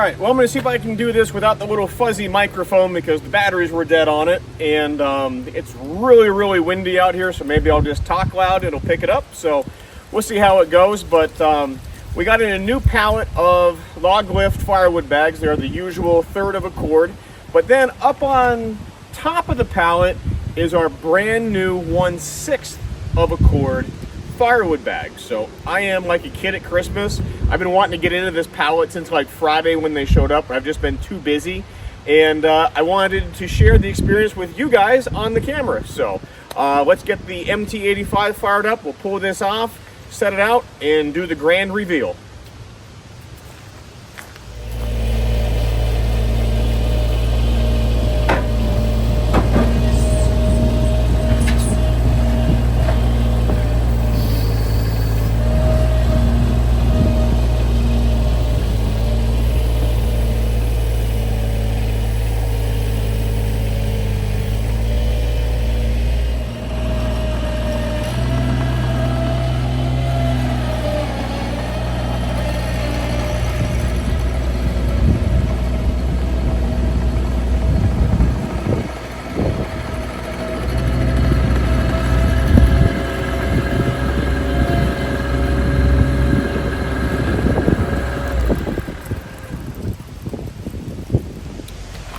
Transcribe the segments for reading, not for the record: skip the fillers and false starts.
Alright, well I'm going to see if I can do this without the little fuzzy microphone because the batteries were dead on it, and it's really windy out here, so maybe I'll just talk loud, it'll pick it up, so we'll see how it goes. But we got in a new pallet of log lift firewood bags. They're the usual 1/3 of a cord, but then up on top of the pallet is our brand new 1/6 of a cord firewood bag. So I am like a kid at Christmas. I've been wanting to get into this pallet since like Friday when they showed up. I've just been too busy, and I wanted to share the experience with you guys on the camera. So let's get the MT85 fired up. We'll pull this off, set it out, and do the grand reveal.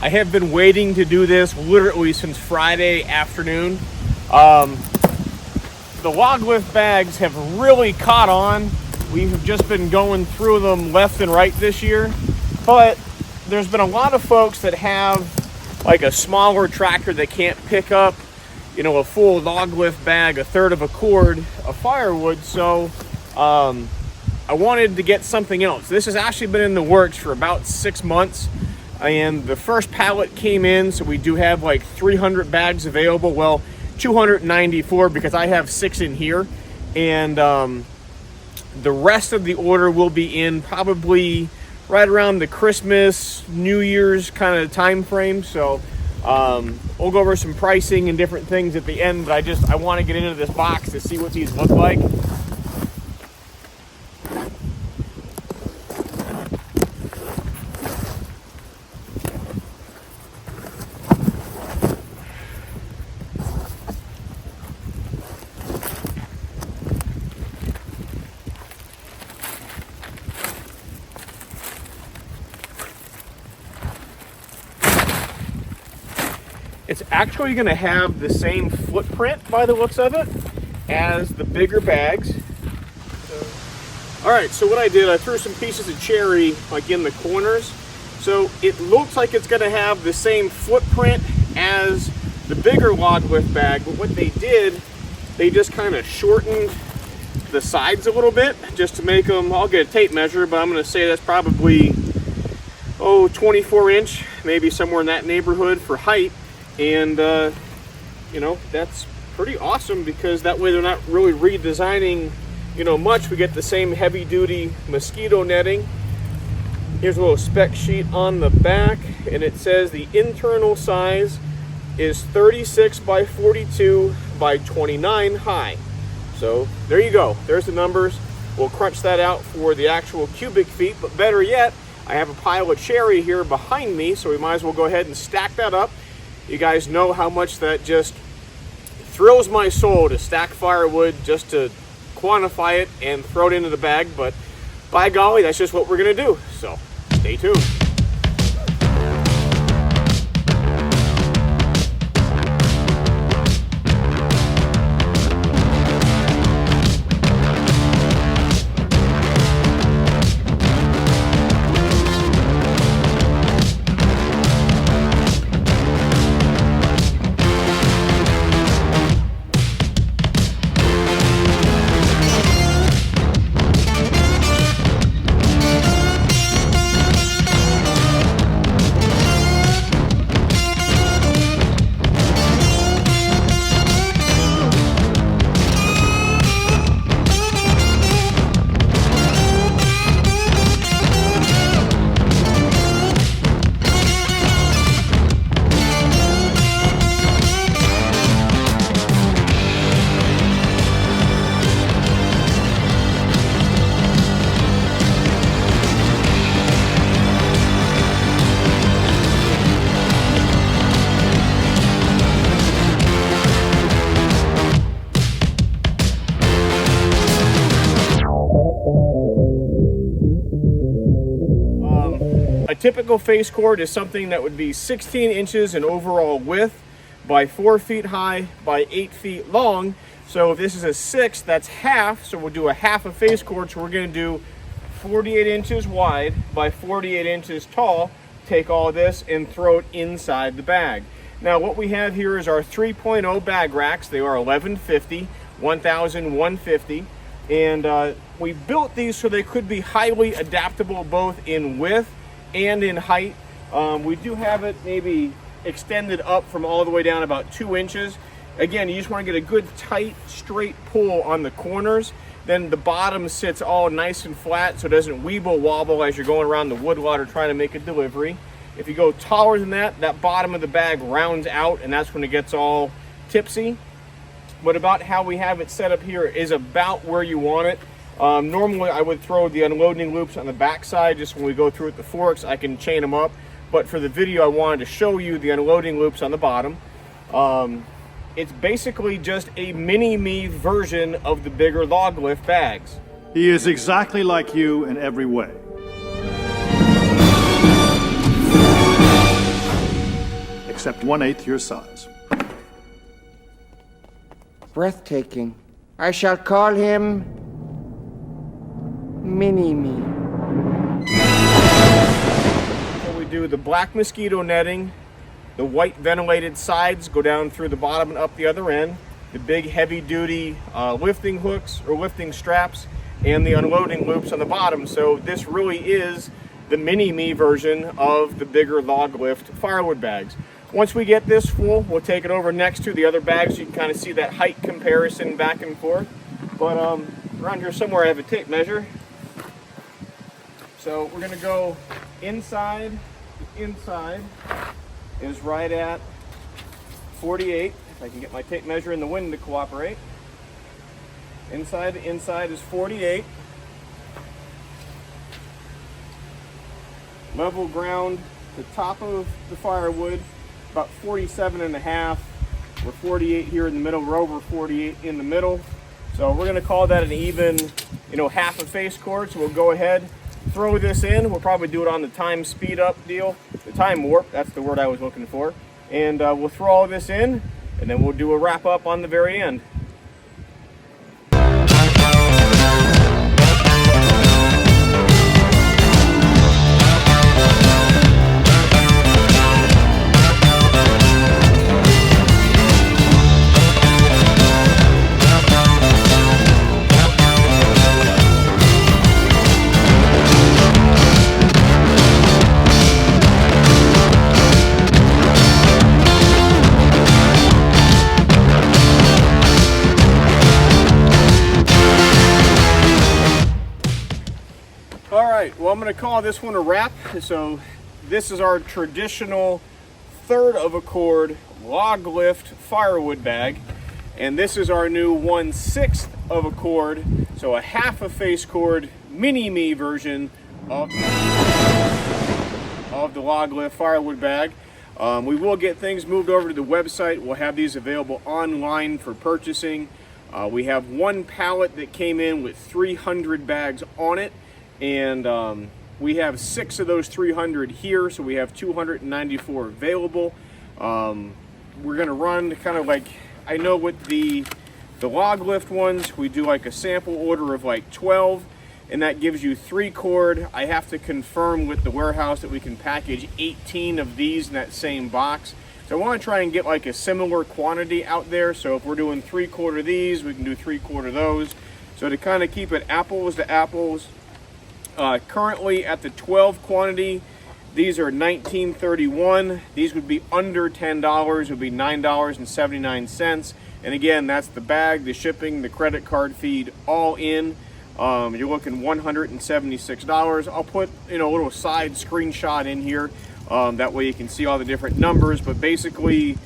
I have been waiting to do this literally since Friday afternoon. The log lift bags have really caught on. We have just been going through them left and right this year, but there's been a lot of folks that have like a smaller tractor that can't pick up, you know, a full log lift bag, 1/3 of a cord of firewood. So I wanted to get something else. This has actually been in the works for about 6 months. And the first pallet came in, so we do have like 300 bags available. Well, 294 because I have 6 in here. And the rest of the order will be in probably right around the Christmas, New Year's kind of time frame. So we'll go over some pricing and different things at the end. But I want to get into this box to see what these look like. It's actually going to have the same footprint by the looks of it as the bigger bags. Alright, so what I did, I threw some pieces of cherry like in the corners. So it looks like it's going to have the same footprint as the bigger log lift bag, but what they did, they just kind of shortened the sides a little bit just to make them, I'll get a tape measure, but I'm going to say that's probably 24 inch, maybe somewhere in that neighborhood for height. And you know, that's pretty awesome because that way they're not really redesigning, you know, much. We get the same heavy duty mosquito netting. Here's a little spec sheet on the back, and it says the internal size is 36 by 42 by 29 high. So there you go, there's the numbers. We'll crunch that out for the actual cubic feet, but better yet, I have a pile of cherry here behind me, so we might as well go ahead and stack that up. You guys know how much that just thrills my soul to stack firewood, just to quantify it and throw it into the bag, but by golly, that's just what we're gonna do. So stay tuned. typical face cord is something that would be 16 inches in overall width by 4 feet high by 8 feet long. So if this is a 6, that's half, so we'll do a half a face cord. So we're going to do 48 inches wide by 48 inches tall. Take all this and throw it inside the bag. Now what we have here is our 3.0 bag racks. They are 1150, 1150, and we built these so they could be highly adaptable both in width and in height. We do have it maybe extended up from all the way down about 2 inches. Again, you just want to get a good tight straight pull on the corners. Then the bottom sits all nice and flat so it doesn't weeble wobble as you're going around the woodlot or trying to make a delivery. If you go taller than that, that bottom of the bag rounds out, and that's when it gets all tipsy. But about how we have it set up here is about where you want it. Normally I would throw the unloading loops on the back side, just when we go through with the forks I can chain them up. But for the video I wanted to show you the unloading loops on the bottom. It's basically just a mini-me version of the bigger log lift bags. He is exactly like you in every way. Except 1/8 your size. Breathtaking. I shall call him Mini-Me. So we do the black mosquito netting. The white ventilated sides go down through the bottom and up the other end. The big heavy duty lifting hooks or lifting straps and the unloading loops on the bottom. So this really is the mini-me version of the bigger log lift firewood bags. Once we get this full, we'll take it over next to the other bags. You can kind of see that height comparison back and forth. But around here somewhere I have a tape measure. So we're gonna go inside. The inside is right at 48. If I can get my tape measure in the wind to cooperate. Inside is 48. Level ground, the top of the firewood, about 47.5. We're 48 here in the middle. We're over 48 in the middle. So we're gonna call that an even, half a face cord. So we'll go ahead, throw this in. We'll probably do it on the time speed up deal. The time warp, that's the word I was looking for. And we'll throw all this in, and then we'll do a wrap up on the very end. Well, I'm going to call this one a wrap. So this is our traditional 1/3 of a cord log lift firewood bag, and this is our new 1/6 of a cord, so a half a face cord mini-me version of the log lift firewood bag. We will get things moved over to the website. We'll have these available online for purchasing. We have one pallet that came in with 300 bags on it. And we have 6 of those 300 here, so we have 294 available. We're gonna run kind of like, I know with the log lift ones, we do like a sample order of like 12, and that gives you 3 cord. I have to confirm with the warehouse that we can package 18 of these in that same box. So I wanna try and get like a similar quantity out there. So if we're doing 3/4 of these, we can do 3/4 those. So to kind of keep it apples to apples, currently at the 12 quantity, these are $19.31. These would be under $10. It would be $9.79. And again, that's the bag, the shipping, the credit card fee, all in. You're looking $176. I'll put a little side screenshot in here. That way you can see all the different numbers. But basically,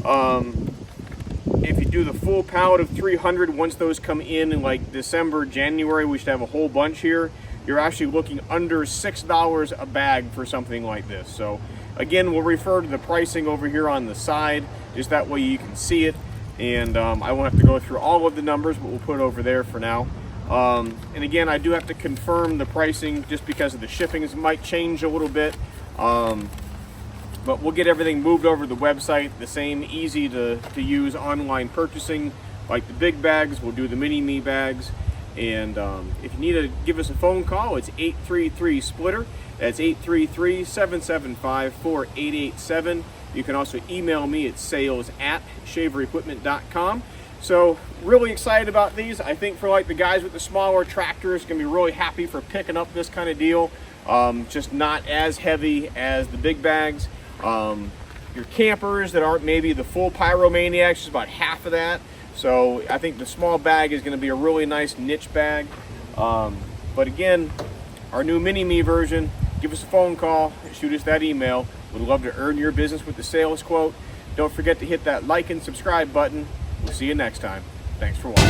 if you do the full pallet of 300, once those come in like December, January, we should have a whole bunch here. You're actually looking under $6 a bag for something like this. So again, we'll refer to the pricing over here on the side, just that way you can see it. And I won't have to go through all of the numbers, but we'll put it over there for now. And again, I do have to confirm the pricing just because of the shippings might change a little bit. But we'll get everything moved over to the website, the same easy to use online purchasing. Like the big bags, we'll do the mini me bags. And if you need to give us a phone call, it's 833-SPLITTER. That's 833-775-4887. You can also email me at sales@shaverequipment.com. So really excited about these. I think for like the guys with the smaller tractors, gonna be really happy for picking up this kind of deal. Just not as heavy as the big bags. Your campers that aren't maybe the full pyromaniacs, is about half of that. So I think the small bag is going to be a really nice niche bag. But again, our new mini-me version, give us a phone call, shoot us that email. We'd love to earn your business with the sales quote. Don't forget to hit that like and subscribe button. We'll see you next time. Thanks for watching.